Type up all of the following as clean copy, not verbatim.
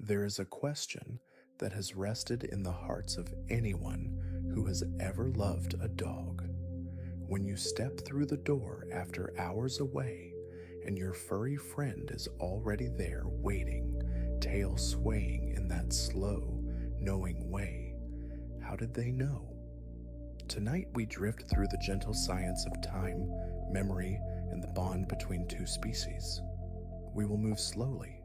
There is a question that has rested in the hearts of anyone who has ever loved a dog. When you step through the door after hours away and your furry friend is already there waiting, tail swaying in that slow, knowing way, how did they know? Tonight we drift through the gentle science of time, memory, and the bond between two species. We will move slowly.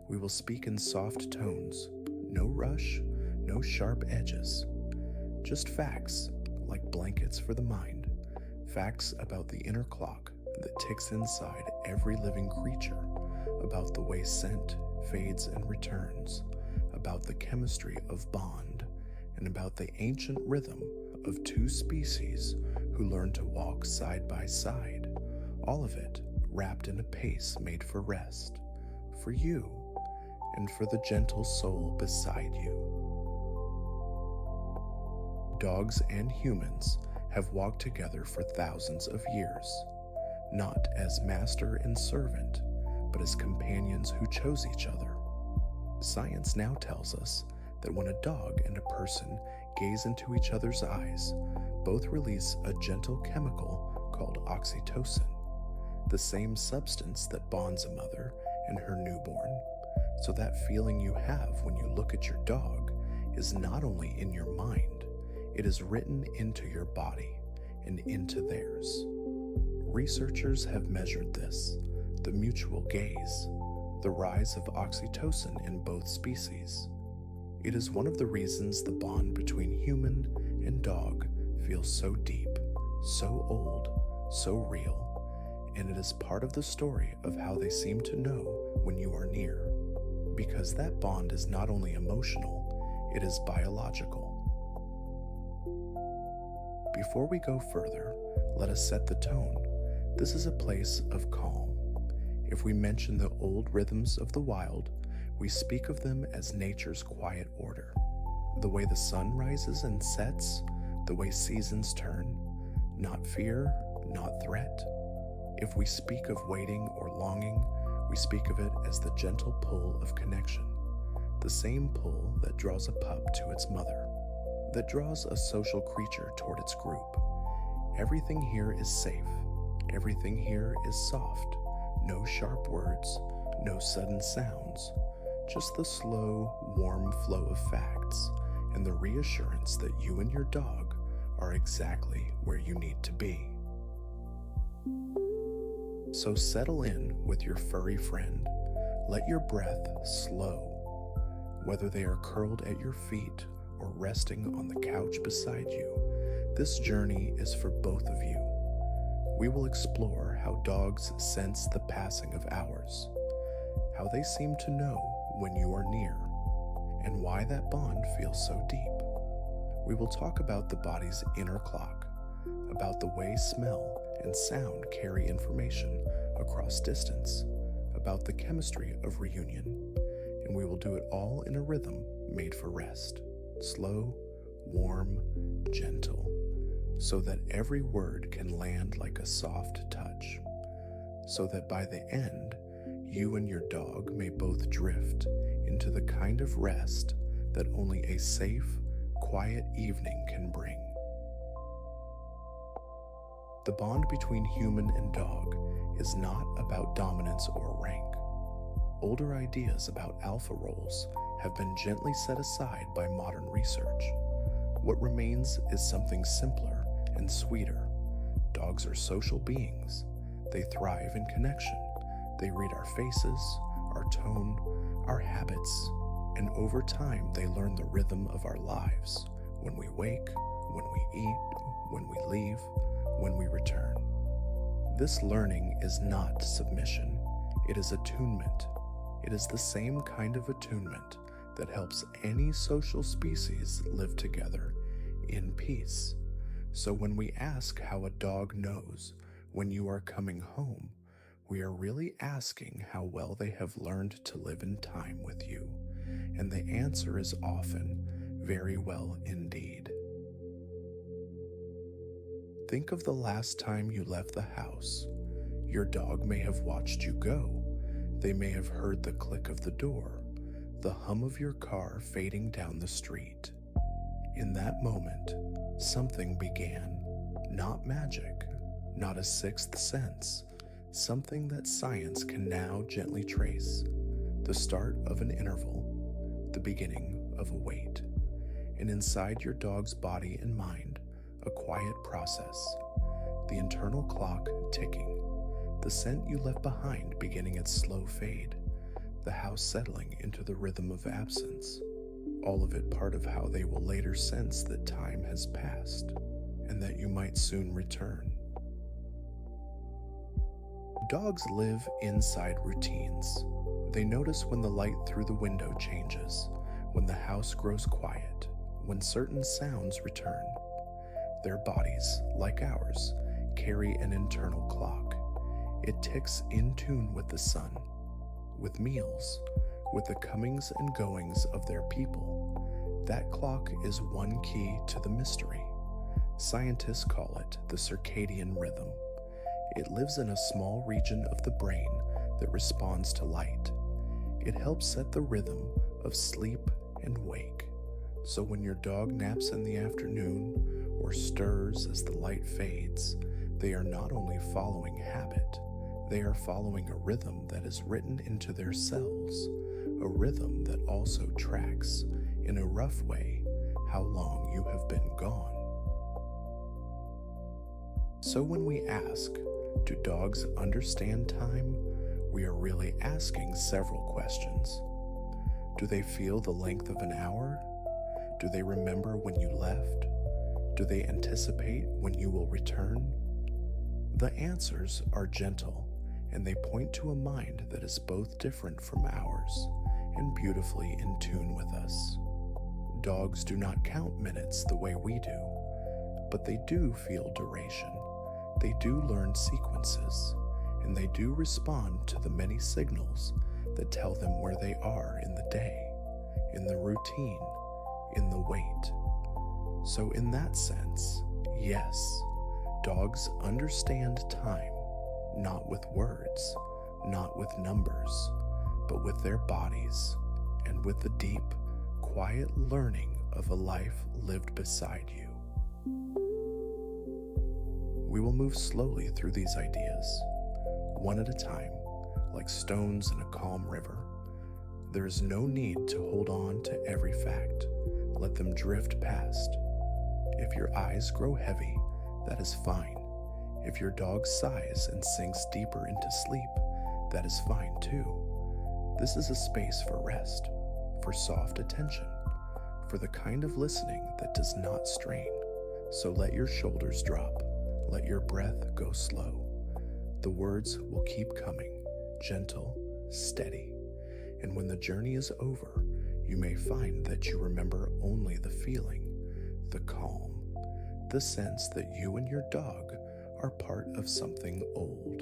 We will speak in soft tones, no rush, no sharp edges. Just facts, like blankets for the mind. Facts about the inner clock that ticks inside every living creature, about the way scent fades and returns, about the chemistry of bond, and about the ancient rhythm of two species who learn to walk side by side. All of it wrapped in a pace made for rest, for you, and for the gentle soul beside you. Dogs and humans have walked together for thousands of years, not as master and servant, but as companions who chose each other. Science now tells us that when a dog and a person gaze into each other's eyes, both release a gentle chemical called oxytocin, the same substance that bonds a mother and her newborn. So that feeling you have when you look at your dog is not only in your mind, it is written into your body and into theirs. Researchers have measured this, the mutual gaze, the rise of oxytocin in both species. It is one of the reasons the bond between human and dog feels so deep, so old, so real, and it is part of the story of how they seem to know when you are near. Because that bond is not only emotional, it is biological. Before we go further, let us set the tone. This is a place of calm. If we mention the old rhythms of the wild, we speak of them as nature's quiet order. The way the sun rises and sets, the way seasons turn, not fear, not threat. If we speak of waiting or longing, we speak of it as the gentle pull of connection, the same pull that draws a pup to its mother, that draws a social creature toward its group. Everything here is safe. Everything here is soft. No sharp words, no sudden sounds, just the slow, warm flow of facts and the reassurance that you and your dog are exactly where you need to be. So settle in with your furry friend. Let your breath slow. Whether they are curled at your feet or resting on the couch beside you, this journey is for both of you. We will explore how dogs sense the passing of hours, how they seem to know when you are near, and why that bond feels so deep. We will talk about the body's inner clock, about the way smell and sound carry information across distance, about the chemistry of reunion, and we will do it all in a rhythm made for rest, slow, warm, gentle, so that every word can land like a soft touch, so that by the end, you and your dog may both drift into the kind of rest that only a safe, quiet evening can bring. The bond between human and dog is not about dominance or rank. Older ideas about alpha roles have been gently set aside by modern research. What remains is something simpler and sweeter. Dogs are social beings. They thrive in connection. They read our faces, our tone, our habits, and over time they learn the rhythm of our lives. When we wake, when we eat, when we leave, when we return. This learning is not submission. It is attunement. It is the same kind of attunement that helps any social species live together in peace. So when we ask how a dog knows when you are coming home, we are really asking how well they have learned to live in time with you. And the answer is often very well indeed. Think of the last time you left the house. Your dog may have watched you go. They may have heard the click of the door, the hum of your car fading down the street. In that moment, something began. Not magic, not a sixth sense, something that science can now gently trace. The start of an interval, the beginning of a wait. And inside your dog's body and mind, a quiet process. The internal clock ticking, the scent you left behind beginning its slow fade, the house settling into the rhythm of absence, all of it part of how they will later sense that time has passed and that you might soon return. Dogs live inside routines. They notice when the light through the window changes, when the house grows quiet, when certain sounds return. Their bodies, like ours, carry an internal clock. It ticks in tune with the sun, with meals, with the comings and goings of their people. That clock is one key to the mystery. Scientists call it the circadian rhythm. It lives in a small region of the brain that responds to light. It helps set the rhythm of sleep and wake. So when your dog naps in the afternoon or stirs as the light fades, they are not only following habit, they are following a rhythm that is written into their cells, a rhythm that also tracks, in a rough way, how long you have been gone. So when we ask, do dogs understand time? We are really asking several questions. Do they feel the length of an hour? Do they remember when you left? Do they anticipate when you will return? The answers are gentle, and they point to a mind that is both different from ours and beautifully in tune with us. Dogs do not count minutes the way we do, but they do feel duration. They do learn sequences, and they do respond to the many signals that tell them where they are in the day, in the routine, in the wait. So in that sense, yes, dogs understand time, not with words, not with numbers, but with their bodies and with the deep, quiet learning of a life lived beside you. We will move slowly through these ideas, one at a time, like stones in a calm river. There is no need to hold on to every fact. Let them drift past. If your eyes grow heavy, that is fine. If your dog sighs and sinks deeper into sleep, that is fine too. This is a space for rest, for soft attention, for the kind of listening that does not strain. So let your shoulders drop. Let your breath go slow. The words will keep coming, gentle, steady. And when the journey is over, you may find that you remember only the feeling, the calm, the sense that you and your dog are part of something old,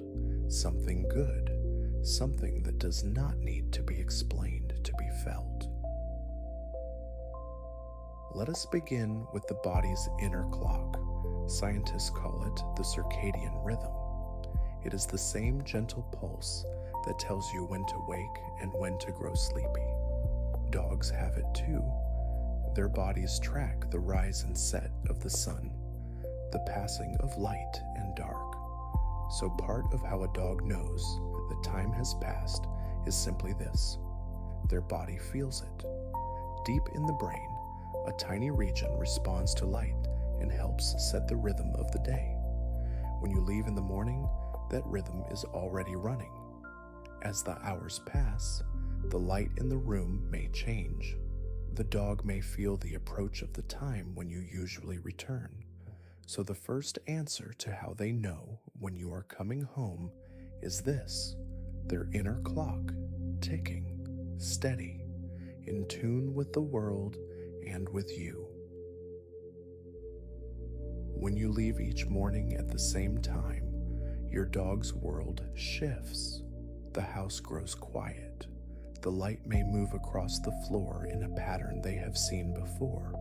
something good, something that does not need to be explained to be felt. Let us begin with the body's inner clock. Scientists call it the circadian rhythm. It is the same gentle pulse that tells you when to wake and when to grow sleepy. Dogs have it too. Their bodies track the rise and set of the sun, the passing of light and dark. So part of how a dog knows that time has passed is simply this: their body feels it. Deep in the brain, a tiny region responds to light and helps set the rhythm of the day. When you leave in the morning, that rhythm is already running. As the hours pass, the light in the room may change. The dog may feel the approach of the time when you usually return. So the first answer to how they know when you are coming home is this: their inner clock, ticking, steady, in tune with the world and with you. When you leave each morning at the same time, your dog's world shifts. The house grows quiet. The light may move across the floor in a pattern they have seen before.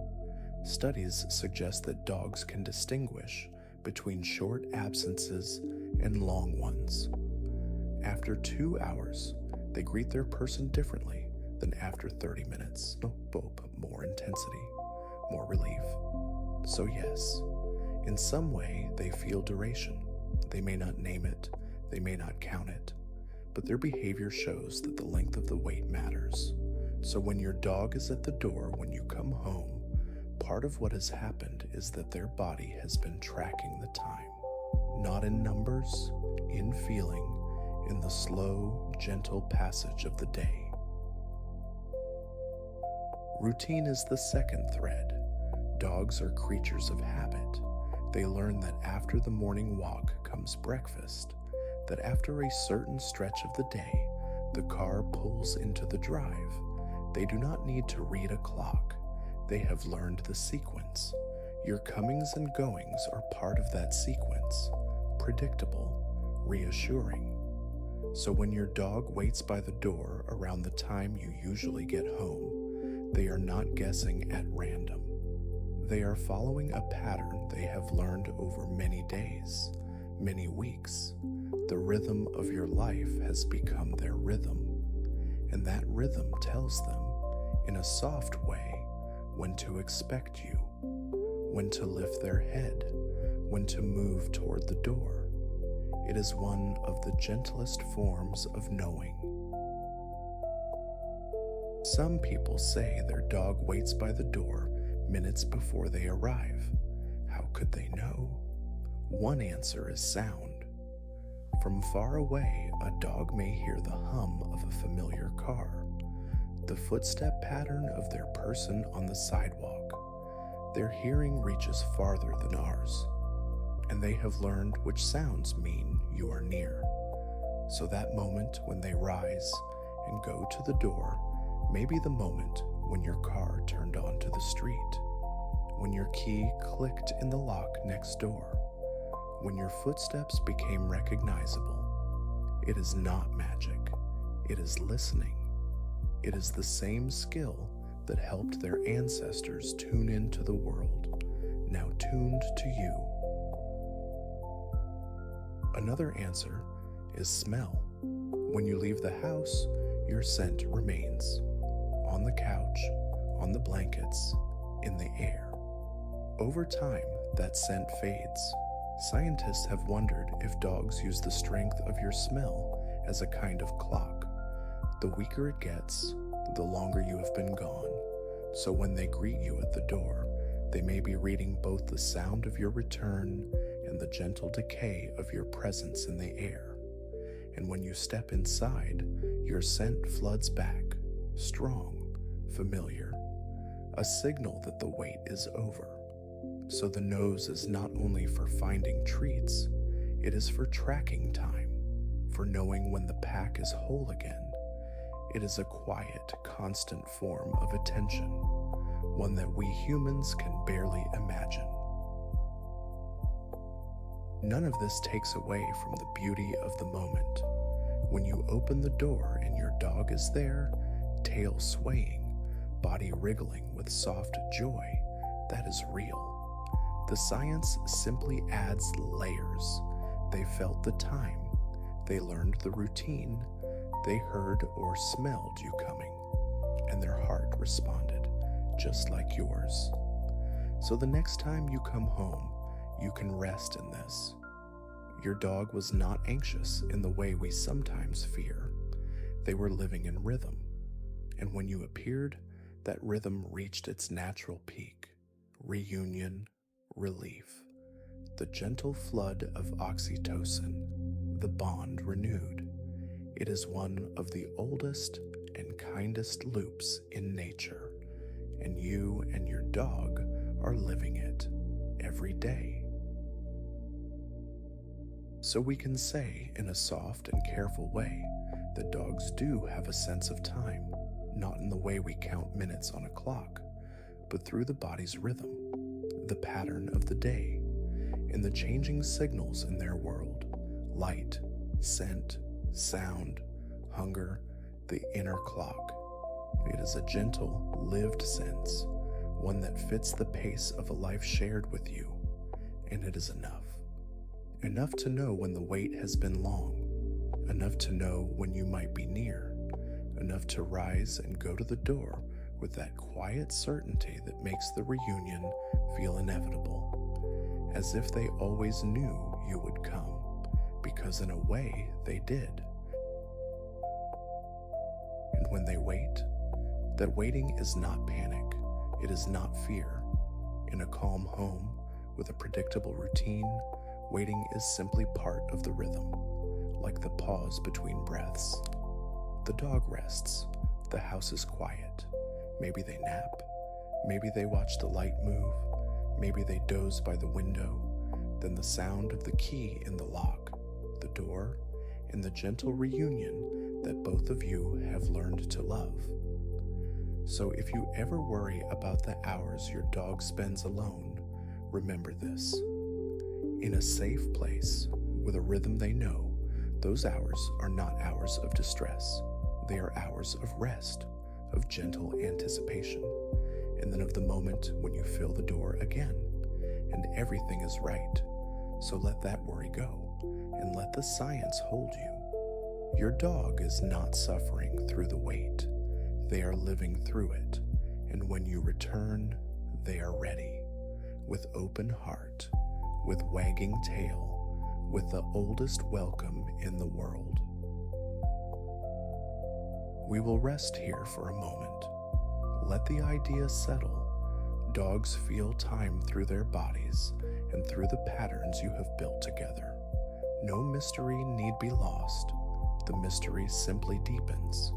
Studies suggest that dogs can distinguish between short absences and long ones. After 2 hours, they greet their person differently. then after 30 minutes, more intensity, more relief. So yes, in some way they feel duration. They may not name it, they may not count it, but their behavior shows that the length of the wait matters. So when your dog is at the door when you come home, part of what has happened is that their body has been tracking the time. Not in numbers, in feeling, in the slow, gentle passage of the day. Routine is the second thread. Dogs are creatures of habit. They learn that after the morning walk comes breakfast, that after a certain stretch of the day, the car pulls into the drive. They do not need to read a clock. They have learned the sequence. Your comings and goings are part of that sequence, predictable, reassuring. So when your dog waits by the door around the time you usually get home, they are not guessing at random. They are following a pattern they have learned over many days, many weeks. The rhythm of your life has become their rhythm, and that rhythm tells them, in a soft way, when to expect you, when to lift their head, when to move toward the door. It is one of the gentlest forms of knowing. Some people say their dog waits by the door minutes before they arrive. How could they know? One answer is sound. From far away, a dog may hear the hum of a familiar car, the footstep pattern of their person on the sidewalk. Their hearing reaches farther than ours, and they have learned which sounds mean you are near. So that moment when they rise and go to the door may be the moment when your car turned onto the street, when your key clicked in the lock next door, when your footsteps became recognizable. It is not magic. It is listening. It is the same skill that helped their ancestors tune into the world, now tuned to you. Another answer is smell. When you leave the house, your scent remains. On the couch, on the blankets, in the air. Over time, that scent fades. Scientists have wondered if dogs use the strength of your smell as a kind of clock. The weaker it gets, the longer you have been gone. So when they greet you at the door, they may be reading both the sound of your return and the gentle decay of your presence in the air. And when you step inside, your scent floods back, strong, familiar, a signal that the wait is over. So the nose is not only for finding treats, it is for tracking time, for knowing when the pack is whole again. It is a quiet, constant form of attention, one that we humans can barely imagine. None of this takes away from the beauty of the moment. When you open the door and your dog is there, tail swaying, body wriggling with soft joy, that is real. The science simply adds layers. They felt the time. They learned the routine. They heard or smelled you coming, and their heart responded, just like yours. So the next time you come home, you can rest in this. Your dog was not anxious in the way we sometimes fear. They were living in rhythm, and when you appeared, that rhythm reached its natural peak. Reunion, relief, the gentle flood of oxytocin, the bond renewed. It is one of the oldest and kindest loops in nature, and you and your dog are living it every day. So we can say in a soft and careful way that dogs do have a sense of time, not in the way we count minutes on a clock, but through the body's rhythm, the pattern of the day, in the changing signals in their world, light, scent, sound, hunger, the inner clock. It is a gentle, lived sense, one that fits the pace of a life shared with you, and it is enough. Enough to know when the wait has been long, enough to know when you might be near, enough to rise and go to the door with that quiet certainty that makes the reunion feel inevitable, as if they always knew you would come, because in a way they did. And when they wait, that waiting is not panic, it is not fear. In a calm home, with a predictable routine, waiting is simply part of the rhythm, like the pause between breaths. The dog rests, the house is quiet. Maybe they nap, maybe they watch the light move, maybe they doze by the window. Then the sound of the key in the lock, the door, and the gentle reunion that both of you have learned to love. So if you ever worry about the hours your dog spends alone, remember this. In a safe place, with a rhythm they know, those hours are not hours of distress. They are hours of rest, of gentle anticipation, and then of the moment when you fill the door again, and everything is right. So let that worry go, and let the science hold you. Your dog is not suffering through the wait. They are living through it, and when you return, they are ready, with open heart, with wagging tail, with the oldest welcome in the world. We will rest here for a moment. Let the idea settle. Dogs feel time through their bodies and through the patterns you have built together. No mystery need be lost. The mystery simply deepens.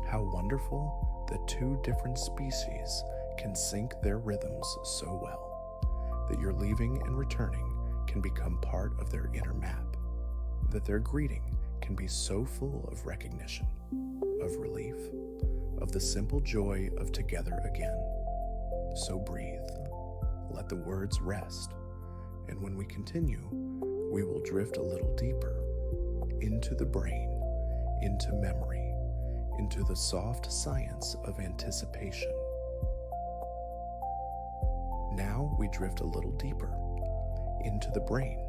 How wonderful that two different species can sync their rhythms so well, that your leaving and returning can become part of their inner map, that their greeting can be so full of recognition, of relief, of the simple joy of together again. So breathe, let the words rest, and when we continue, we will drift a little deeper into the brain, into memory, into the soft science of anticipation. Now we drift a little deeper into the brain,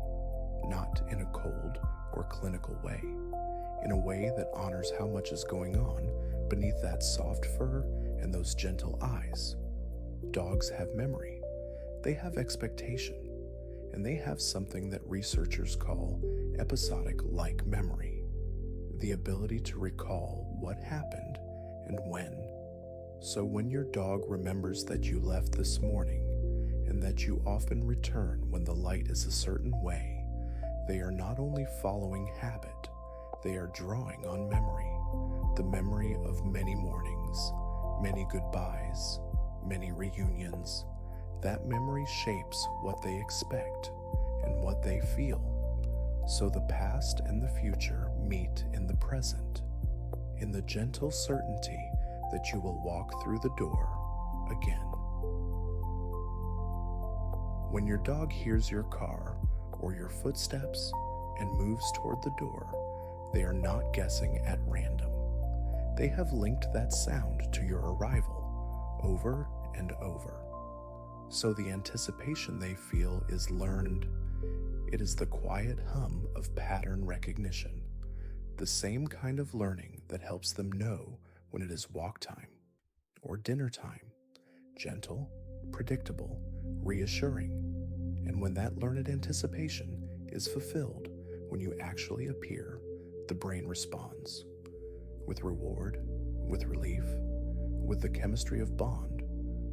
not in a cold or clinical way, in a way that honors how much is going on beneath that soft fur and those gentle eyes. Dogs have memory, they have expectation, and they have something that researchers call episodic-like memory, the ability to recall what happened and when. So when your dog remembers that you left this morning and that you often return when the light is a certain way, they are not only following habit, they are drawing on memory, the memory of many mornings, many goodbyes, many reunions. That memory shapes what they expect and what they feel. So the past and the future meet in the present, in the gentle certainty that you will walk through the door again. When your dog hears your car or your footsteps and moves toward the door, they are not guessing at random. They have linked that sound to your arrival over and over. So the anticipation they feel is learned. It is the quiet hum of pattern recognition, the same kind of learning that helps them know when it is walk time or dinner time, gentle, predictable, reassuring. And when that learned anticipation is fulfilled, when you actually appear, the brain responds with reward, with relief, with the chemistry of bond.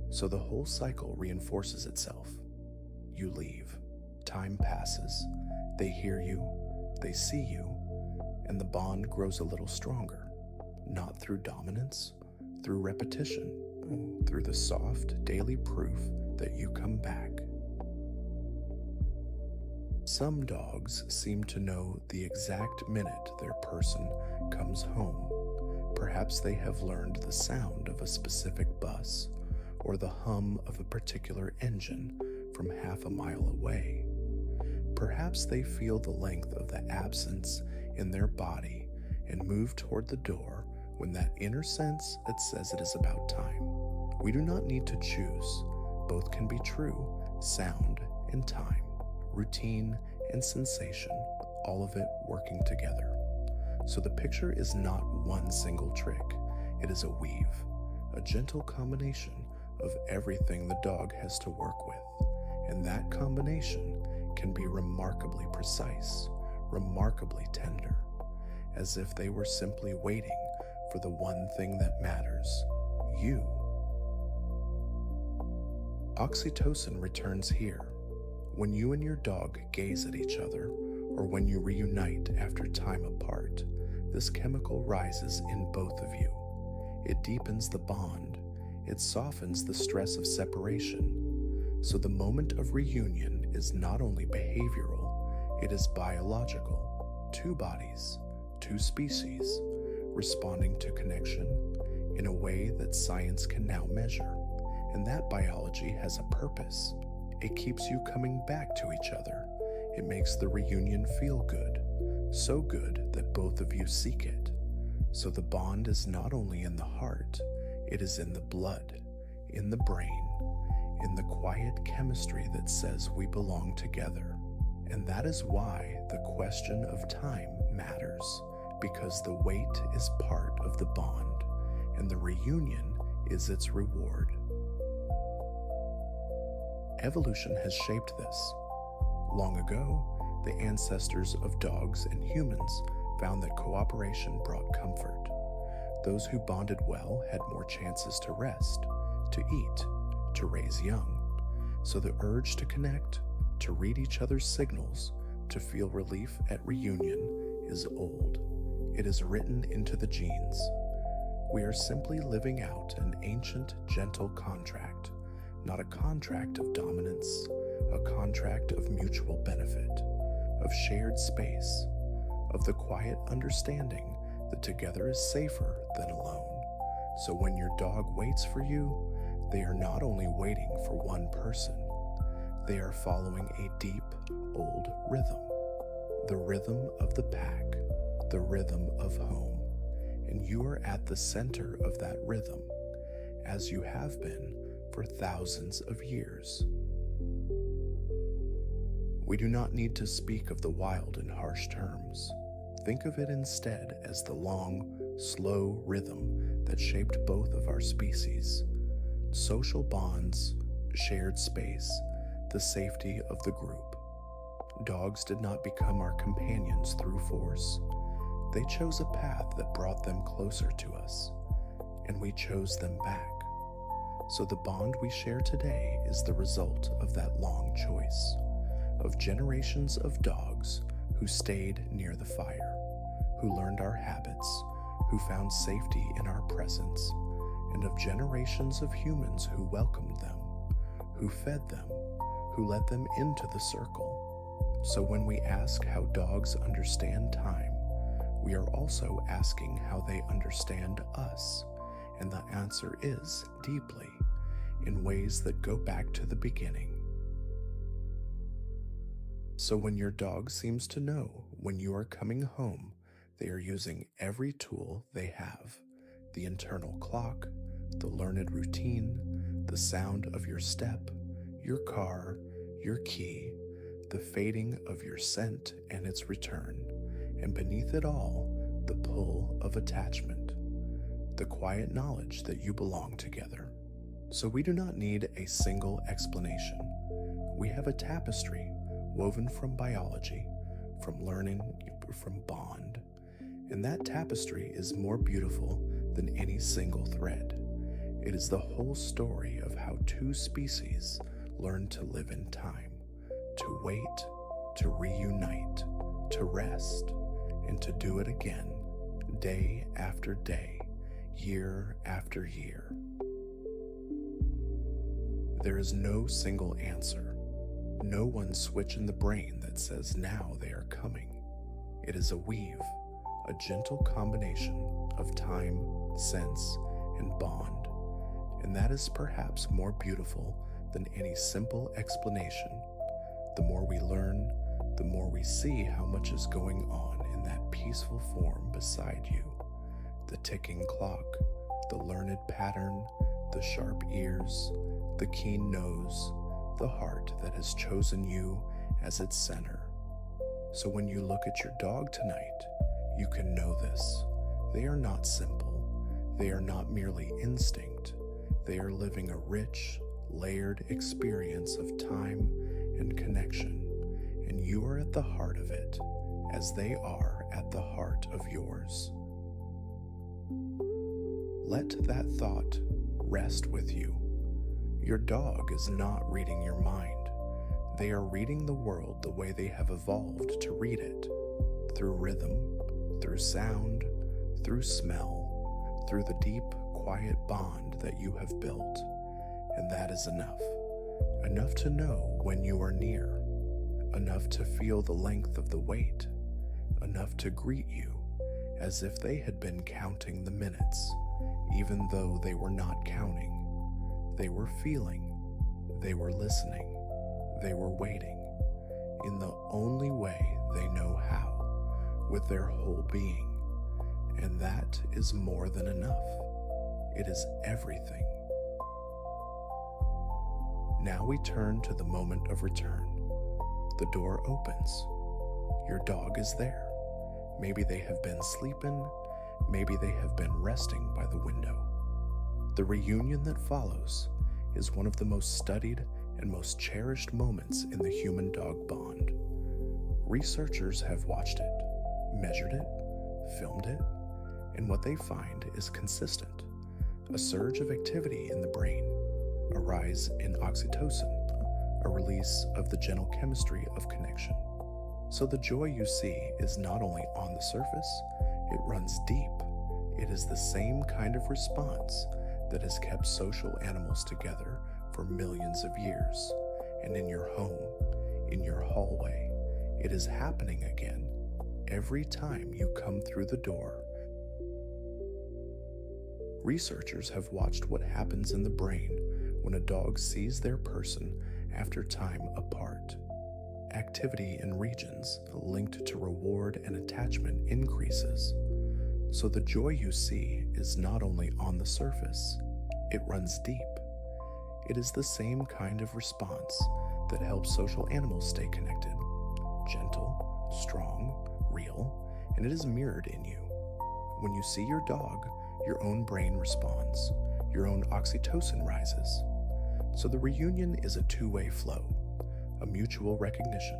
So the whole cycle reinforces itself. You leave, time passes, they hear you, they see you, and the bond grows a little stronger, not through dominance, through repetition, through the soft daily proof that you come back. Some dogs seem to know the exact minute their person comes home. Perhaps they have learned the sound of a specific bus or the hum of a particular engine from half a mile away. Perhaps they feel the length of the absence in their body and move toward the door when that inner sense that says it is about time. We do not need to choose. Both can be true, sound and time, routine and sensation, all of it working together. So the picture is not one single trick, it is a weave, a gentle combination of everything the dog has to work with. And that combination can be remarkably precise, remarkably tender, as if they were simply waiting for the one thing that matters, you. Oxytocin returns here when you and your dog gaze at each other, or when you reunite after time apart. This chemical rises in both of you. It deepens the bond. It softens the stress of separation. So the moment of reunion is not only behavioral, it is biological. Two bodies, two species, responding to connection in a way that science can now measure. And that biology has a purpose. It keeps you coming back to each other. It makes the reunion feel good, so good that both of you seek it. So the bond is not only in the heart, it is in the blood, in the brain, in the quiet chemistry that says we belong together. And that is why the question of time matters, because the wait is part of the bond, and the reunion is its reward. Evolution has shaped this. Long ago, the ancestors of dogs and humans found that cooperation brought comfort. Those who bonded well had more chances to rest, to eat, to raise young. So the urge to connect, to read each other's signals, to feel relief at reunion is old. It is written into the genes. We are simply living out an ancient, gentle contract, not a contract of dominance, a contract of mutual benefit, of shared space, of the quiet understanding that together is safer than alone. So when your dog waits for you, they are not only waiting for one person, they are following a deep, old rhythm, the rhythm of the pack, the rhythm of home. And you are at the center of that rhythm, as you have been for thousands of years. We do not need to speak of the wild in harsh terms. Think of it instead as the long, slow rhythm that shaped both of our species. Social bonds, shared space, the safety of the group. Dogs did not become our companions through force. They chose a path that brought them closer to us, and we chose them back. So the bond we share today is the result of that long choice, of generations of dogs who stayed near the fire, who learned our habits, who found safety in our presence, and of generations of humans who welcomed them, who fed them, who let them into the circle. So when we ask how dogs understand time, we are also asking how they understand us, and the answer is deeply, in ways that go back to the beginning. So when your dog seems to know when you are coming home, they are using every tool they have: the internal clock, the learned routine, the sound of your step, your car, your key, the fading of your scent and its return, and beneath it all, the pull of attachment, the quiet knowledge that you belong together. So we do not need a single explanation. We have a tapestry woven from biology, from learning, from bond, and that tapestry is more beautiful than any single thread. It is the whole story of how two species learn to live in time, to wait, to reunite, to rest, and to do it again, day after day, year after year. There is no single answer, no one switch in the brain that says now they are coming. It is a weave, a gentle combination of time, sense, and bond, and that is perhaps more beautiful than any simple explanation. The more we learn, the more we see how much is going on in that peaceful form beside you. The ticking clock, the learned pattern, the sharp ears, the keen nose, the heart that has chosen you as its center. So when you look at your dog tonight, You can know this. They are not simple. They are not merely instinct. They are living a rich, layered experience of time and connection, and you are at the heart of it, as they are at the heart of yours. Let that thought rest with you. Your dog is not reading your mind. They are reading the world the way they have evolved to read it, through rhythm, through sound, through smell, through the deep, quiet bond that you have built. And that is enough. Enough to know when you are near, enough to feel the length of the wait, enough to greet you as if they had been counting the minutes, even though they were not counting. They were feeling, they were listening, they were waiting, in the only way they know how, with their whole being. And that is more than enough. It is everything. Now we turn to the moment of return. The door opens. Your dog is there. Maybe they have been sleeping, maybe they have been resting by the window. The reunion that follows is one of the most studied and most cherished moments in the human-dog bond. Researchers have watched it, measured it, filmed it, and what they find is consistent. A surge of activity in the brain, a rise in oxytocin, a release of the gentle chemistry of connection. So the joy you see is not only on the surface, it runs deep. It is the same kind of response that has kept social animals together for millions of years. And in your home, in your hallway, it is happening again every time you come through the door. Researchers have watched what happens in the brain when a dog sees their person after time apart. Activity in regions linked to reward and attachment increases. So the joy you see is not only on the surface, it runs deep. It is the same kind of response that helps social animals stay connected, gentle, strong, real, and it is mirrored in you. When you see your dog, your own brain responds, your own oxytocin rises. So the reunion is a two-way flow. A mutual recognition,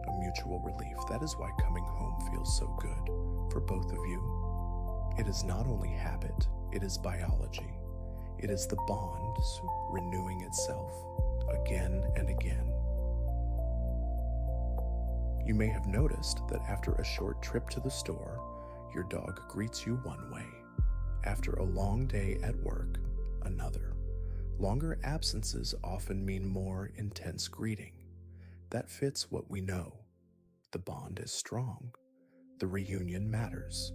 a mutual relief. That is why coming home feels so good for both of you. It is not only habit, it is biology. It is the bond renewing itself again and again. You may have noticed that after a short trip to the store, your dog greets you one way. After a long day at work, another. Longer absences often mean more intense greeting. That fits what we know. The bond is strong. The reunion matters.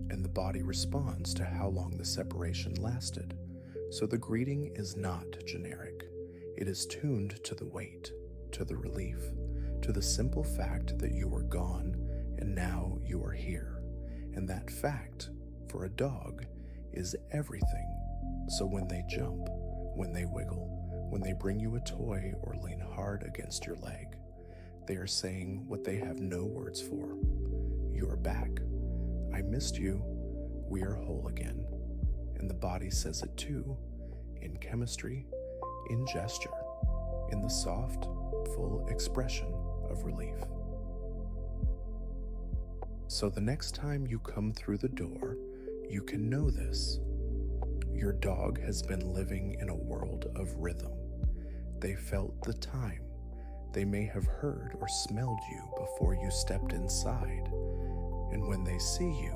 And the body responds to how long the separation lasted. So the greeting is not generic. It is tuned to the wait, to the relief, to the simple fact that you were gone and now you are here. And that fact, for a dog, is everything. So when they jump, when they wiggle, when they bring you a toy or lean hard against your leg, they are saying what they have no words for. You are back. I missed you. We are whole again. And the body says it too, in chemistry, in gesture, in the soft, full expression of relief. So the next time you come through the door, you can know this. Your dog has been living in a world of rhythm. They felt the time. They may have heard or smelled you before you stepped inside. And when they see you,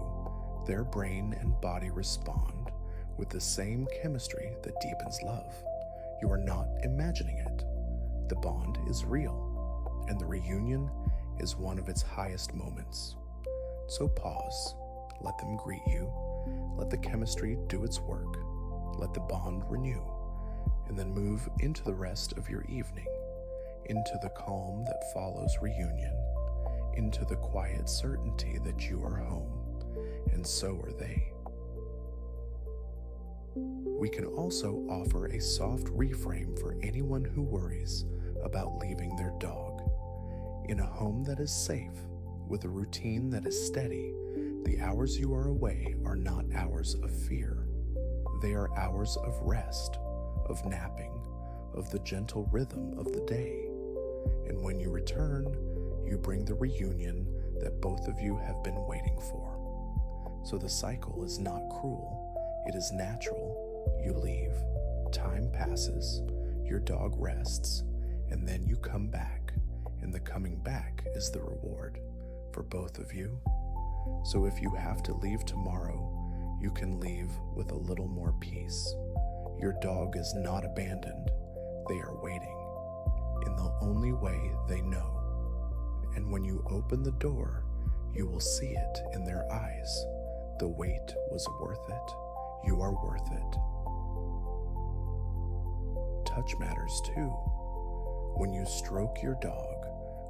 their brain and body respond with the same chemistry that deepens love. You are not imagining it. The bond is real, and the reunion is one of its highest moments. So pause, let them greet you, let the chemistry do its work, let the bond renew, and then move into the rest of your evening, into the calm that follows reunion, into the quiet certainty that you are home, and so are they. We can also offer a soft reframe for anyone who worries about leaving their dog. In a home that is safe, with a routine that is steady, The hours you are away are not hours of fear. They are hours of rest, of napping, of the gentle rhythm of the day. And when you return, you bring the reunion that both of you have been waiting for. So the cycle is not cruel, it is natural. You leave, time passes, your dog rests, and then you come back, and the coming back is the reward for both of you. So if you have to leave tomorrow, you can leave with a little more peace. Your dog is not abandoned, they are waiting, in the only way they know. And when you open the door, you will see it in their eyes. The wait was worth it. You are worth it. Touch matters too. When you stroke your dog,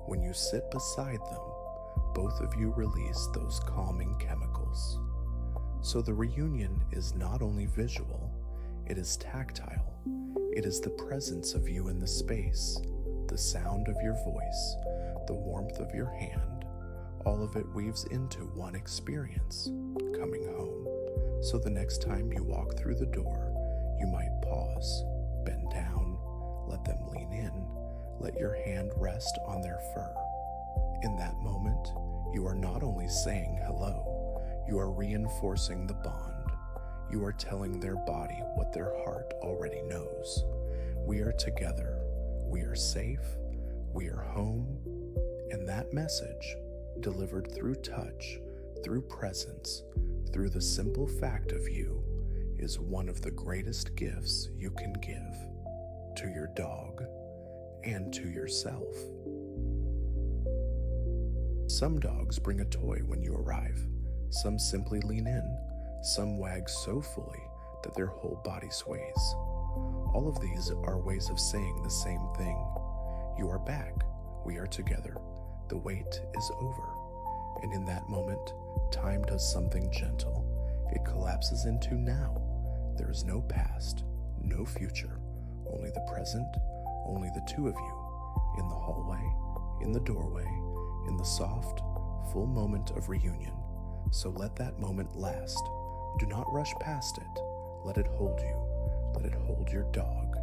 when you sit beside them, both of you release those calming chemicals. So the reunion is not only visual, it is tactile. It is the presence of you in the space, the sound of your voice, the warmth of your hand. All of it weaves into one experience, coming home. So the next time you walk through the door, you might pause, bend down, let them lean in, let your hand rest on their fur. In that moment, you are not only saying hello, you are reinforcing the bond. You are telling their body what their heart already knows. We are together, we are safe, we are home, and that message, delivered through touch, through presence, through the simple fact of you, is one of the greatest gifts you can give to your dog and to yourself. Some dogs bring a toy when you arrive. Some simply lean in. Some wag so fully that their whole body sways. All of these are ways of saying the same thing. You are back. We are together. The wait is over. And in that moment, time does something gentle. It collapses into now. There is no past, no future, only the present, only the two of you, in the hallway, in the doorway, in the soft, full moment of reunion. So let that moment last. Do not rush past it. Let it hold you. Let it hold your dog.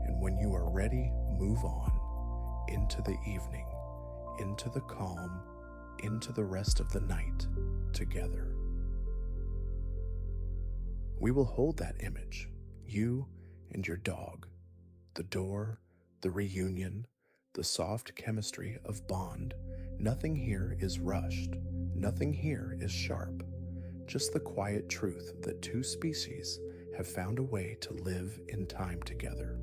And when you are ready, move on into the evening, into the calm, into the rest of the night together. We will hold that image, you and your dog, the door, the reunion, the soft chemistry of bond. Nothing here is rushed. Nothing here is sharp. Just the quiet truth that two species have found a way to live in time together.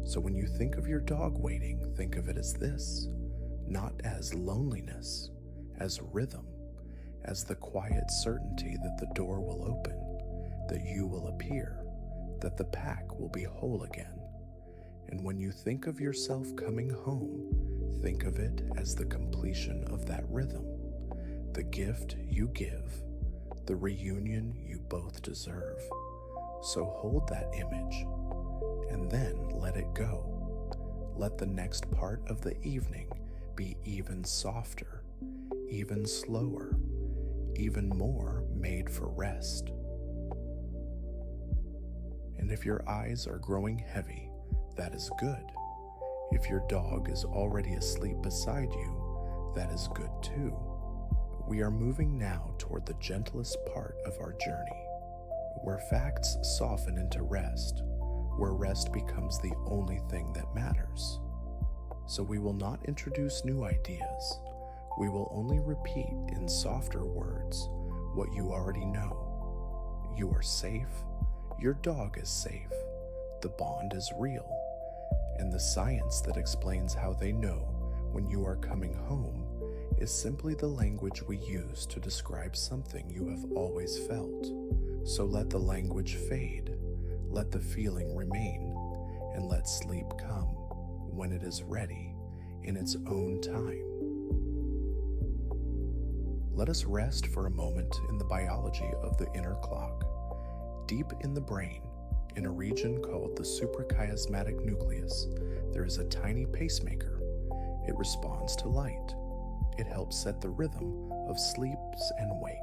So when you think of your dog waiting, think of it as this, not as loneliness, as rhythm, as the quiet certainty that the door will open, that you will appear, that the pack will be whole again. And when you think of yourself coming home, think of it as the completion of that rhythm, the gift you give, the reunion you both deserve. So hold that image, and then let it go. Let the next part of the evening be even softer, even slower, even more made for rest. And if your eyes are growing heavy, that is good. If your dog is already asleep beside you, that is good too. We are moving now toward the gentlest part of our journey, where facts soften into rest, where rest becomes the only thing that matters. So we will not introduce new ideas. We will only repeat in softer words what you already know. You are safe. Your dog is safe. The bond is real. And the science that explains how they know when you are coming home is simply the language we use to describe something you have always felt. So let the language fade, let the feeling remain, and let sleep come when it is ready in its own time. Let us rest for a moment in the biology of the inner clock. Deep in the brain, in a region called the suprachiasmatic nucleus, there is a tiny pacemaker. It responds to light. It helps set the rhythm of sleeps and wake.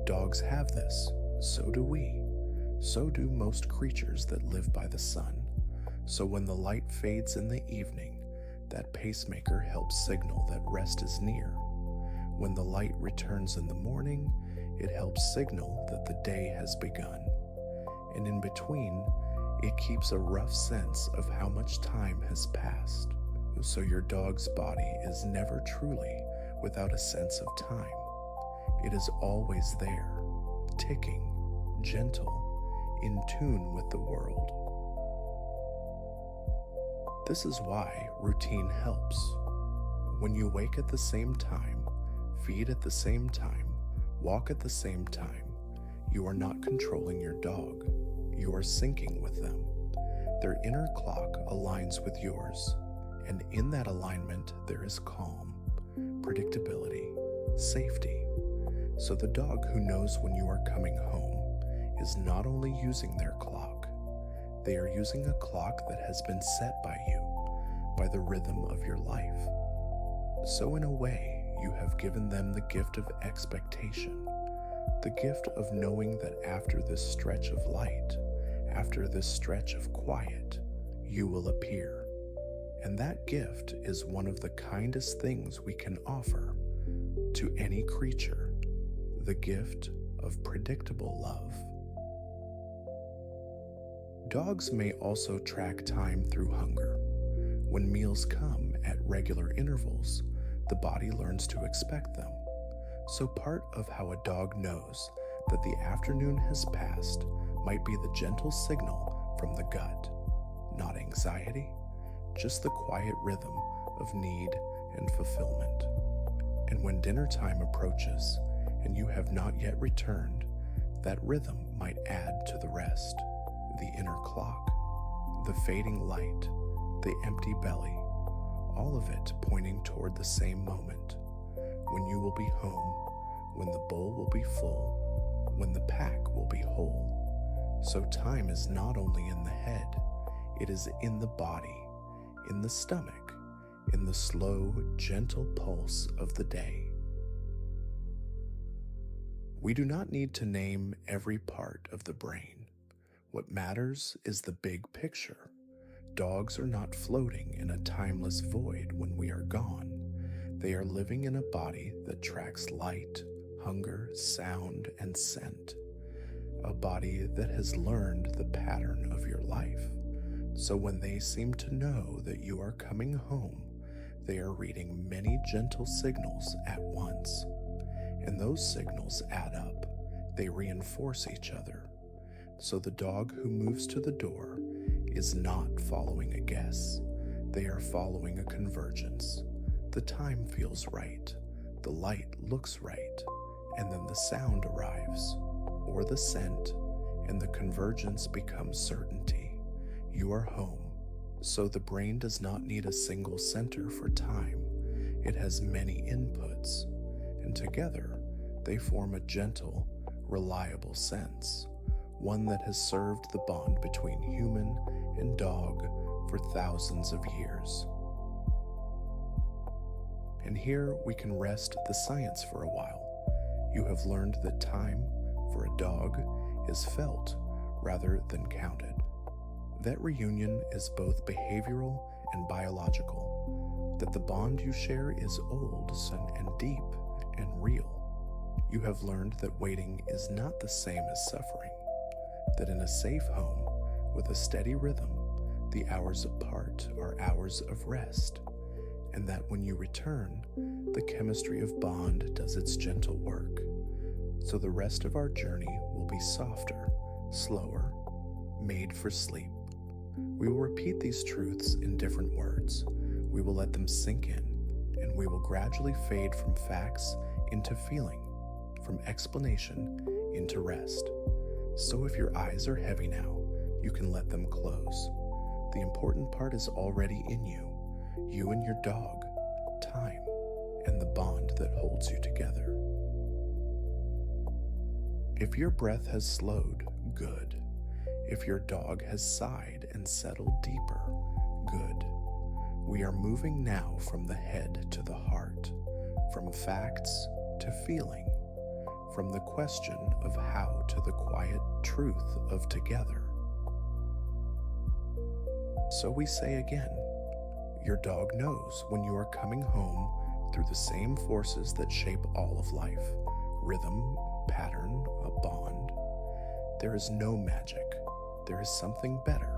Dogs have this, so do we. So do most creatures that live by the sun. So when the light fades in the evening, that pacemaker helps signal that rest is near. When the light returns in the morning, it helps signal that the day has begun. And in between, it keeps a rough sense of how much time has passed. So your dog's body is never truly without a sense of time. It is always there, ticking, gentle, in tune with the world. This is why routine helps. When you wake at the same time, feed at the same time, walk at the same time, you are not controlling your dog. You are syncing with them. Their inner clock aligns with yours, and in that alignment there is calm, predictability, safety. So the dog who knows when you are coming home is not only using their clock, they are using a clock that has been set by you, by the rhythm of your life. So in a way, you have given them the gift of expectation, the gift of knowing that after this stretch of light, after this stretch of quiet, you will appear. And that gift is one of the kindest things we can offer to any creature, the gift of predictable love. Dogs may also track time through hunger. When meals come at regular intervals, the body learns to expect them. So part of how a dog knows that the afternoon has passed might be the gentle signal from the gut. Not anxiety, just the quiet rhythm of need and fulfillment. And when dinner time approaches and you have not yet returned, that rhythm might add to the rest. The inner clock, the fading light, the empty belly, all of it pointing toward the same moment, when you will be home, when the bowl will be full, when the pack will be whole. So time is not only in the head, it is in the body, in the stomach, in the slow, gentle pulse of the day. We do not need to name every part of the brain. What matters is the big picture. Dogs are not floating in a timeless void when we are gone. They are living in a body that tracks light, hunger, sound, and scent. A body that has learned the pattern of your life. So when they seem to know that you are coming home, they are reading many gentle signals at once. And those signals add up. They reinforce each other. So the dog who moves to the door is not following a guess. They are following a convergence. The time feels right. The light looks right. And then the sound arrives, or the scent, and the convergence becomes certainty. You are home. So the brain does not need a single center for time. It has many inputs, and together they form a gentle, reliable sense. One that has served the bond between human and dog for thousands of years. And here we can rest the science for a while. You have learned that time for a dog is felt rather than counted. That reunion is both behavioral and biological. That the bond you share is old and deep and real. You have learned that waiting is not the same as suffering. That in a safe home, with a steady rhythm, the hours apart are hours of rest, and that when you return, the chemistry of bond does its gentle work. So the rest of our journey will be softer, slower, made for sleep. We will repeat these truths in different words. We will let them sink in, and we will gradually fade from facts into feeling, from explanation into rest. So if your eyes are heavy now, you can let them close. The important part is already in you and your dog, time, and the bond that holds you together. If your breath has slowed, good. If your dog has sighed and settled deeper, good. We are moving now from the head to the heart, from facts to feeling, from the question of how to the quiet truth of together. So we say again, your dog knows when you are coming home through the same forces that shape all of life: rhythm, pattern, a bond. There is no magic. There is something better.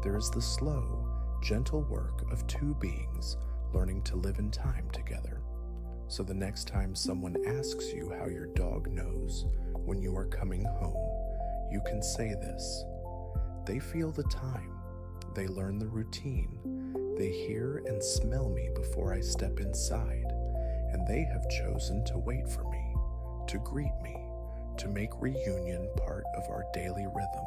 There is the slow, gentle work of two beings learning to live in time together. So the next time someone asks you how your dog knows when you are coming home, you can say this: they feel the time, they learn the routine, they hear and smell me before I step inside, and they have chosen to wait for me, to greet me, to make reunion part of our daily rhythm.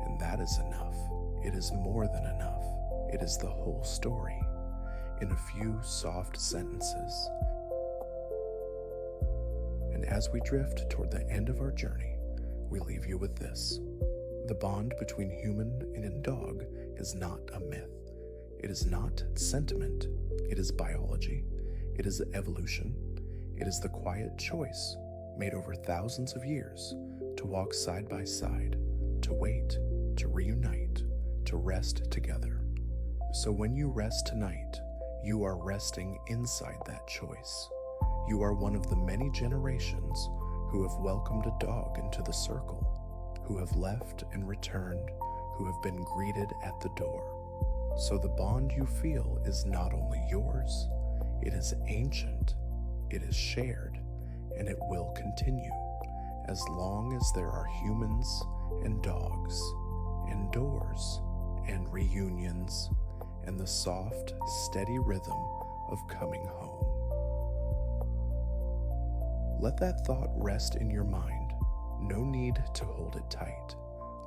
And that is enough. It is more than enough. It is the whole story, in a few soft sentences. And as we drift toward the end of our journey, we leave you with this: the bond between human and dog is not a myth. It is not sentiment. It is biology. It is evolution. It is the quiet choice made over thousands of years to walk side by side, to wait, to reunite, to rest together. So when you rest tonight, you are resting inside that choice. You are one of the many generations who have welcomed a dog into the circle, who have left and returned, who have been greeted at the door. So the bond you feel is not only yours, it is ancient, it is shared, and it will continue as long as there are humans and dogs and doors and reunions and the soft, steady rhythm of coming home. Let that thought rest in your mind. No need to hold it tight.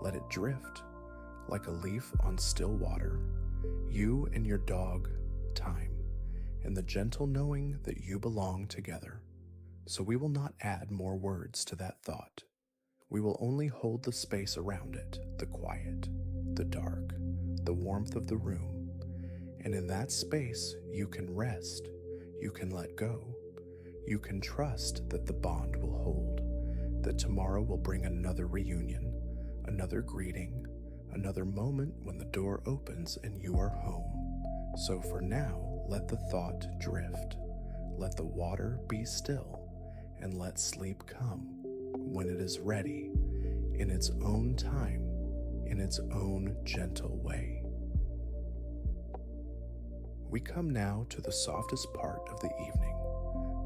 Let it drift like a leaf on still water. You and your dog, time, and the gentle knowing that you belong together. So we will not add more words to that thought. We will only hold the space around it, the quiet, the dark, the warmth of the room. And in that space, you can rest, you can let go, you can trust that the bond will hold, that tomorrow will bring another reunion, another greeting, another moment when the door opens and you are home. So for now, let the thought drift, let the water be still, and let sleep come when it is ready, in its own time, in its own gentle way. We come now to the softest part of the evening,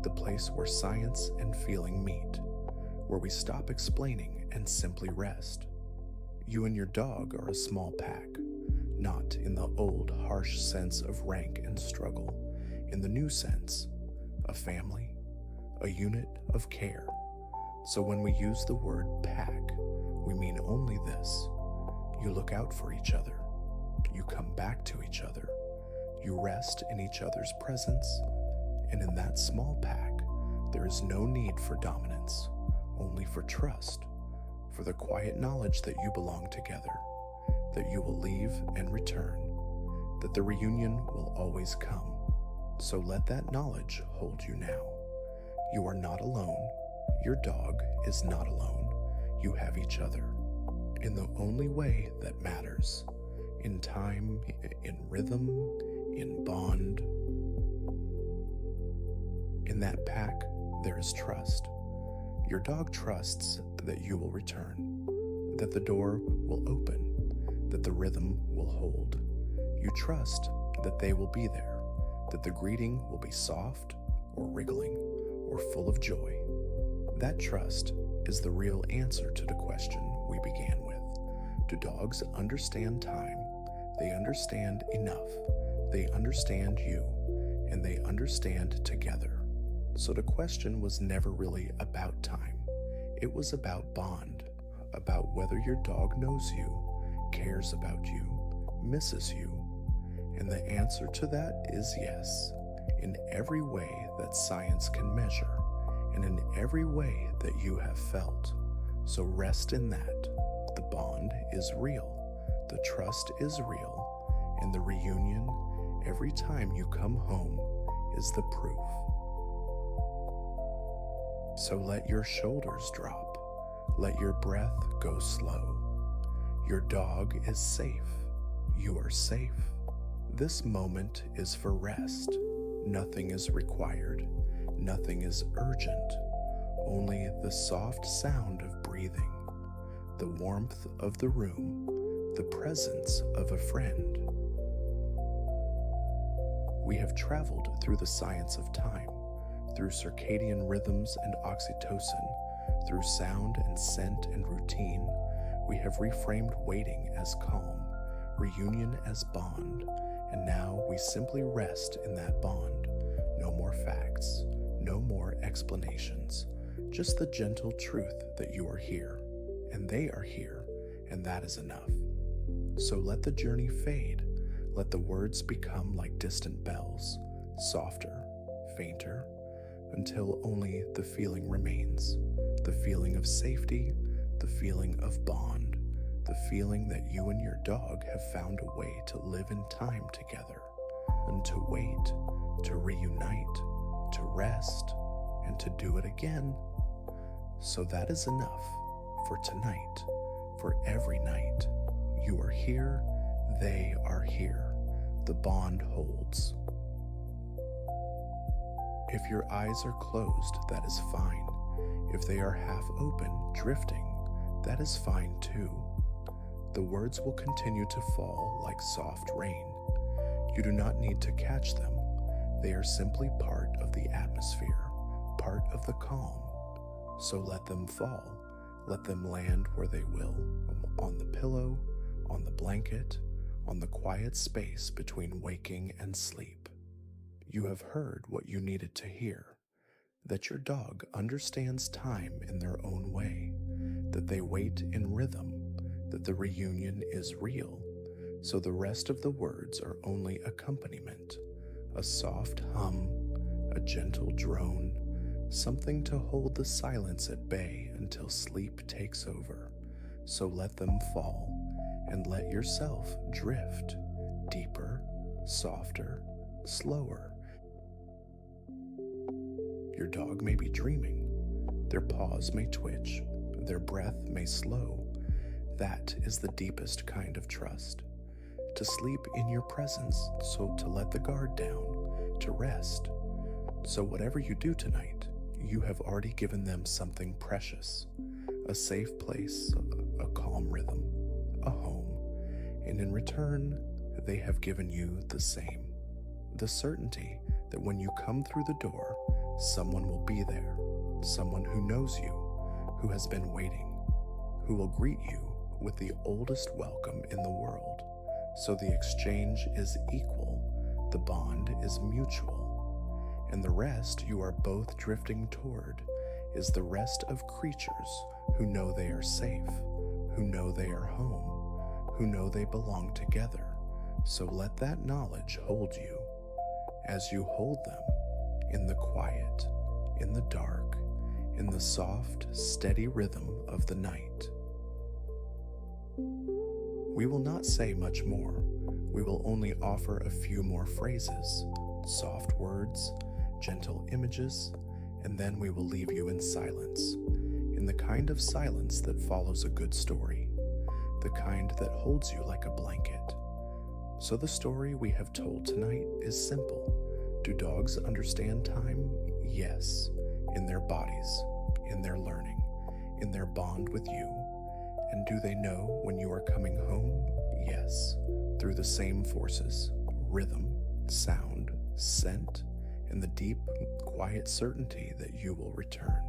the place where science and feeling meet, where we stop explaining and simply rest. You and your dog are a small pack, not in the old harsh sense of rank and struggle, in the new sense, a family, a unit of care. So when we use the word pack, we mean only this: you look out for each other, you come back to each other, you rest in each other's presence, and in that small pack, there is no need for dominance, only for trust, for the quiet knowledge that you belong together, that you will leave and return, that the reunion will always come. So let that knowledge hold you now. You are not alone. Your dog is not alone. You have each other, in the only way that matters, in time, in rhythm, in bond. In that pack, there is trust. Your dog trusts that you will return, that the door will open, that the rhythm will hold. You trust that they will be there, that the greeting will be soft or wriggling or full of joy. That trust is the real answer to the question we began with. Do dogs understand time? They understand enough. They understand you, and they understand together. So the question was never really about time. It was about bond, about whether your dog knows you, cares about you, misses you. And the answer to that is yes, in every way that science can measure, and in every way that you have felt. So rest in that. The bond is real, the trust is real, and the reunion, every time you come home, is the proof. So let your shoulders drop. Let your breath go slow. Your dog is safe. You are safe. This moment is for rest. Nothing is required. Nothing is urgent. Only the soft sound of breathing, the warmth of the room, the presence of a friend. We have traveled through the science of time, through circadian rhythms and oxytocin, through sound and scent and routine. We have reframed waiting as calm, reunion as bond, and now we simply rest in that bond. No more facts, no more explanations, just the gentle truth that you are here, and they are here, and that is enough. So let the journey fade. Let the words become like distant bells, softer, fainter, until only the feeling remains. The feeling of safety, the feeling of bond, the feeling that you and your dog have found a way to live in time together, and to wait, to reunite, to rest, and to do it again. So that is enough for tonight, for every night. You are here, they are here. The bond holds. If your eyes are closed, that is fine. If they are half open, drifting, that is fine too. The words will continue to fall like soft rain. You do not need to catch them. They are simply part of the atmosphere, part of the calm. So let them fall. Let them land where they will, on the pillow, on the blanket, on the quiet space between waking and sleep. You have heard what you needed to hear, that your dog understands time in their own way, that they wait in rhythm, that the reunion is real, so the rest of the words are only accompaniment, a soft hum, a gentle drone, something to hold the silence at bay until sleep takes over. So let them fall, and let yourself drift deeper, softer, slower. Your dog may be dreaming. Their paws may twitch. Their breath may slow. That is the deepest kind of trust. To sleep in your presence, so to let the guard down, to rest. So whatever you do tonight, you have already given them something precious, a safe place, a calm rhythm, a home, and in return, they have given you the same. The certainty that when you come through the door, someone will be there, someone who knows you, who has been waiting, who will greet you with the oldest welcome in the world. So the exchange is equal, the bond is mutual, and the rest you are both drifting toward is the rest of creatures who know they are safe, who know they are home, who know they belong together. So let that knowledge hold you as you hold them in the quiet, in the dark, in the soft, steady rhythm of the night. We will not say much more. We will only offer a few more phrases, soft words, gentle images, and then we will leave you in silence, in the kind of silence that follows a good story, the kind that holds you like a blanket. So the story we have told tonight is simple. Do dogs understand time? Yes, in their bodies, in their learning, in their bond with you. And do they know when you are coming home? Yes, through the same forces, rhythm, sound, scent, and the deep, quiet certainty that you will return.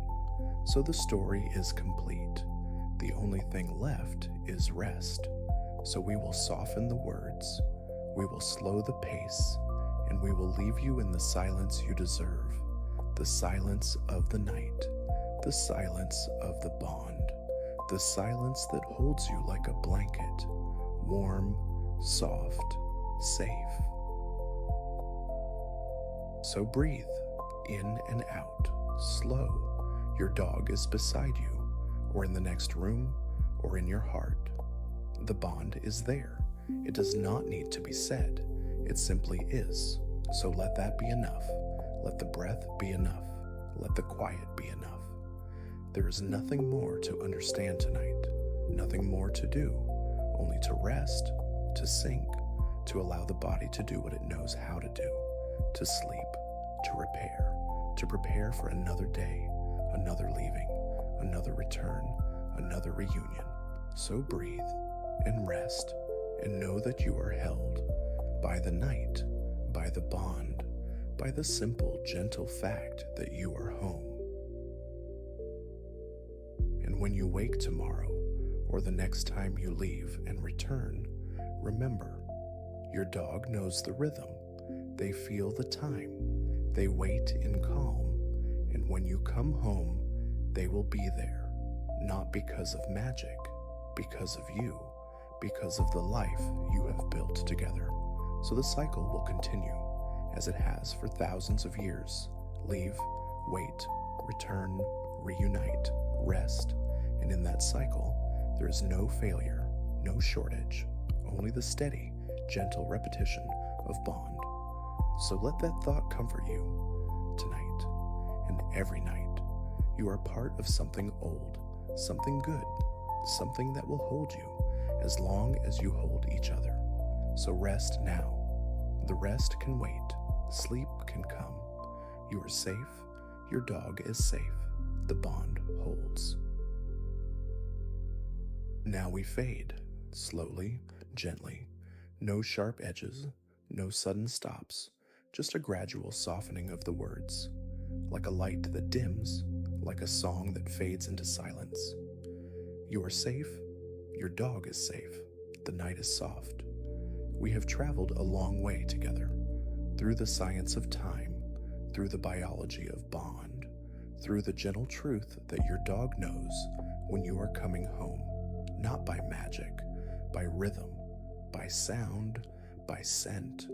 So the story is complete. The only thing left is rest. So we will soften the words, we will slow the pace, and we will leave you in the silence you deserve, the silence of the night, the silence of the bond, the silence that holds you like a blanket, warm, soft, safe. So breathe in and out, slow. Your dog is beside you, or in the next room, or in your heart. The bond is there. It does not need to be said. It simply is. So let that be enough. Let the breath be enough. Let the quiet be enough. There is nothing more to understand tonight, nothing more to do, only to rest, to sink, to allow the body to do what it knows how to do, to sleep, to prepare for another day, another leaving, another return, another reunion. So breathe and rest and know that you are held by the night, by the bond, by the simple, gentle fact that you are home. And when you wake tomorrow, or the next time you leave and return, remember, your dog knows the rhythm. They feel the time. They wait in calm. And when you come home, they will be there, not because of magic, because of you, because of the life you have built together. So the cycle will continue, as it has for thousands of years. Leave, wait, return, reunite, rest, and in that cycle, there is no failure, no shortage, only the steady, gentle repetition of bond. So let that thought comfort you tonight and every night. You are part of something old, something good, something that will hold you as long as you hold each other. So rest now. The rest can wait. Sleep can come. You are safe. Your dog is safe. The bond holds. Now we fade, slowly, gently. No sharp edges, no sudden stops, just a gradual softening of the words, like a light that dims, like a song that fades into silence. You are safe. Your dog is safe. The night is soft. We have traveled a long way together, through the science of time, through the biology of bond, through the gentle truth that your dog knows when you are coming home, not by magic, by rhythm, by sound, by scent,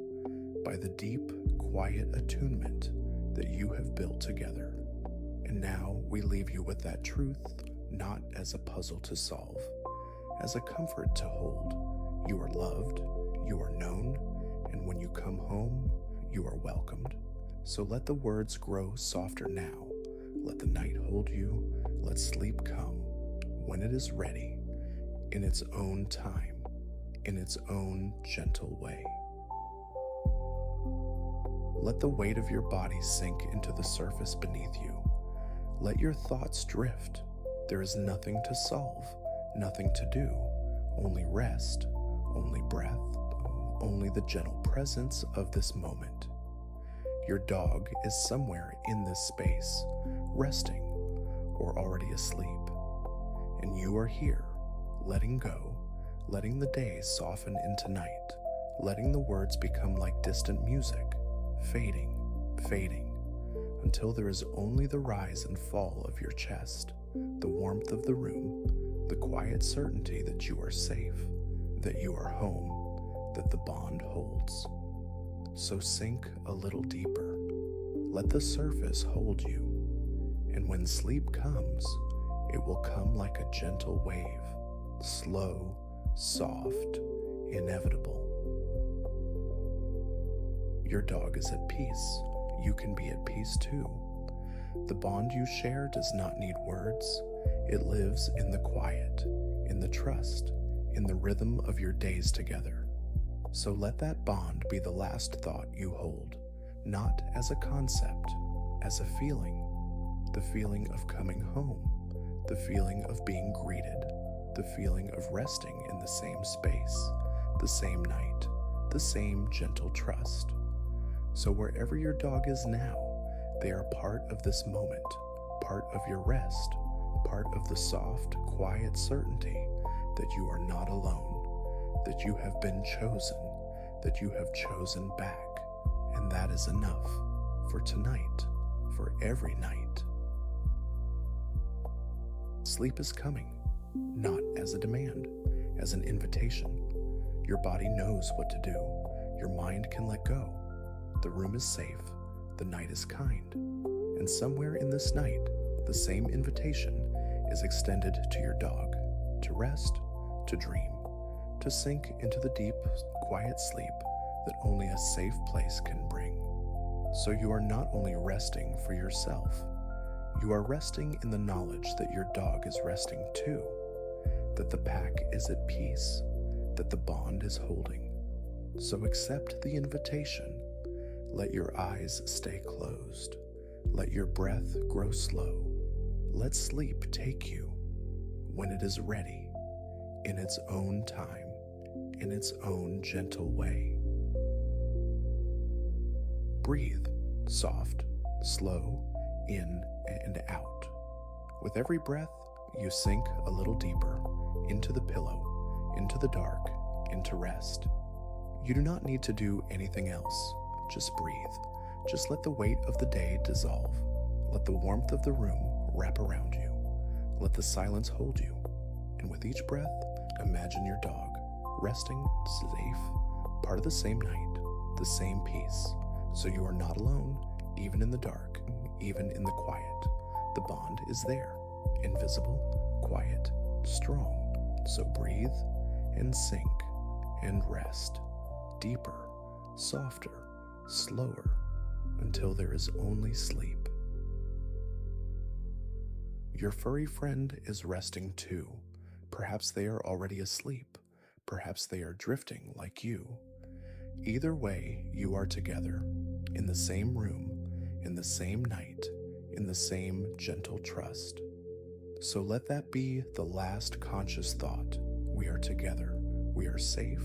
by the deep, quiet attunement that you have built together. And now we leave you with that truth, not as a puzzle to solve, as a comfort to hold. You are loved, you are known, and when you come home, you are welcomed. So let the words grow softer now. Let the night hold you. Let sleep come when it is ready, in its own time, in its own gentle way. Let the weight of your body sink into the surface beneath you. Let your thoughts drift. There is nothing to solve, nothing to do, only rest, only breath, only the gentle presence of this moment. Your dog is somewhere in this space, resting or already asleep. And you are here, letting go, letting the day soften into night, letting the words become like distant music, fading, fading, until there is only the rise and fall of your chest, the warmth of the room, the quiet certainty that you are safe, that you are home, that the bond holds. So sink a little deeper. Let the surface hold you. And when sleep comes, it will come like a gentle wave, slow, soft, inevitable. Your dog is at peace. You can be at peace too. The bond you share does not need words. It lives in the quiet, in the trust, in the rhythm of your days together. So let that bond be the last thought you hold, not as a concept, as a feeling, the feeling of coming home, the feeling of being greeted, the feeling of resting in the same space, the same night, the same gentle trust. So wherever your dog is now, they are part of this moment, part of your rest, part of the soft, quiet certainty that you are not alone, that you have been chosen, that you have chosen back. And that is enough for tonight, for every night. Sleep is coming, not as a demand, as an invitation. Your body knows what to do. Your mind can let go. The room is safe. The night is kind. And somewhere in this night, the same invitation is extended to your dog, to rest, to dream, to sink into the deep, quiet sleep that only a safe place can bring. So you are not only resting for yourself, You are resting in the knowledge that your dog is resting too, that the pack is at peace, that the bond is holding. So accept the invitation. Let your eyes stay closed. Let your breath grow slow. Let sleep take you when it is ready, in its own time, in its own gentle way. Breathe, soft, slow, in and out. With every breath, you sink a little deeper into the pillow, into the dark, into rest. You do not need to do anything else. Just breathe. Just let the weight of the day dissolve. Let the warmth of the room wrap around you. Let the silence hold you. And with each breath, imagine your dog resting, safe, part of the same night, the same peace. So you are not alone, even in the dark, even in the quiet. The bond is there, invisible, quiet, strong. So breathe and sink and rest, deeper, softer, slower, until there is only sleep. Your furry friend is resting too. Perhaps they are already asleep. Perhaps they are drifting like you. Either way, you are together, in the same room, in the same night, in the same gentle trust. So let that be the last conscious thought. We are together, we are safe,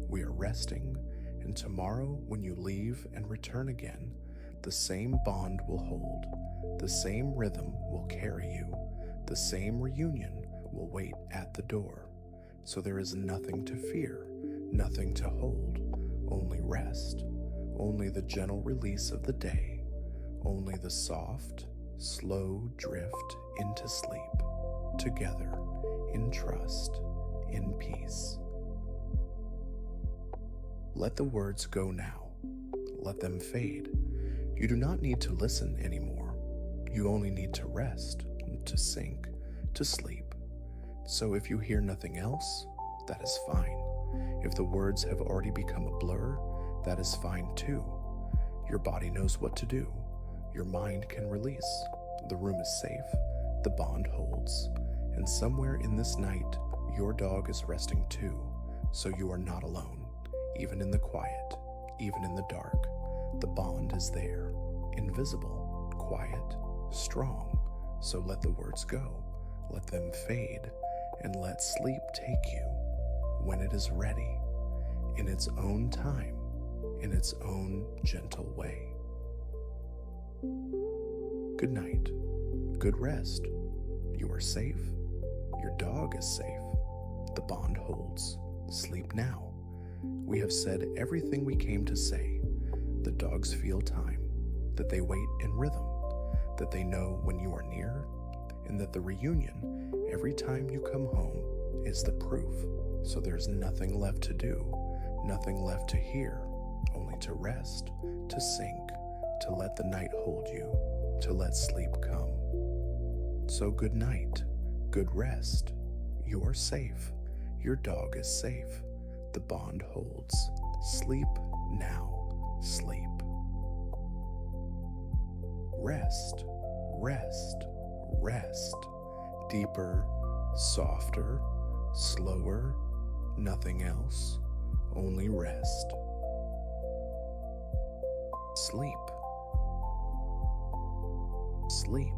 we are resting, and tomorrow when you leave and return again, the same bond will hold, the same rhythm will carry you, the same reunion will wait at the door. So there is nothing to fear, nothing to hold, only rest, only the gentle release of the day, only the soft, slow drift into sleep, together, in trust, in peace. Let the words go now. Let them fade. You do not need to listen anymore. You only need to rest, to sink, to sleep. So if you hear nothing else, that is fine. If the words have already become a blur, that is fine too. Your body knows what to do. Your mind can release. The room is safe. The bond holds. And somewhere in this night, your dog is resting too. So you are not alone. Even in the quiet, even in the dark, the bond is there, invisible, quiet, strong. So let the words go, let them fade, and let sleep take you when it is ready, in its own time, in its own gentle way. Good night, good rest. You are safe, your dog is safe, the bond holds. Sleep now. We have said everything we came to say. The dogs feel time, that they wait in rhythm, that they know when you are near, and that the reunion, every time you come home, is the proof. So there's nothing left to do, nothing left to hear, only to rest, to sink, to let the night hold you, to let sleep come. So good night, good rest. You are safe, your dog is safe. The bond holds. Sleep now. Sleep. Rest. Rest. Rest. Deeper, softer, slower, nothing else, only rest. Sleep. Sleep.